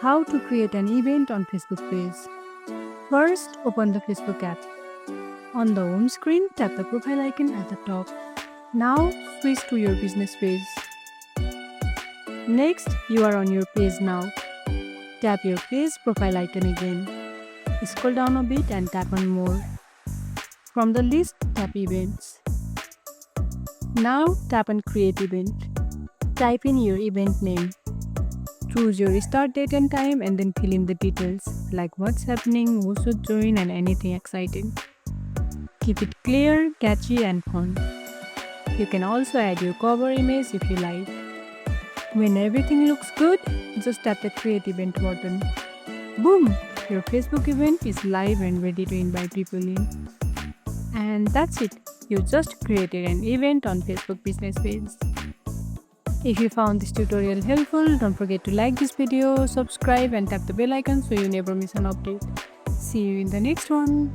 How to create an event on Facebook page. First, open the Facebook app. On the home screen, tap the profile icon at the top. Now, switch to your business page. Next, you are on your page now. Tap your page profile icon again. Scroll down a bit and tap on More. From the list, tap Events. Now, tap on Create Event. Type in your event name. Choose your start date and time and then fill in the details like what's happening, who should join, and anything exciting. Keep it clear, catchy, and fun. You can also add your cover image if you like. When everything looks good, just tap the Create Event button. Boom! Your Facebook event is live and ready to invite people in. And that's it. You just created an event on Facebook business page. If you found this tutorial helpful, don't forget to like this video, subscribe and tap the bell icon so you never miss an update. See you in the next one.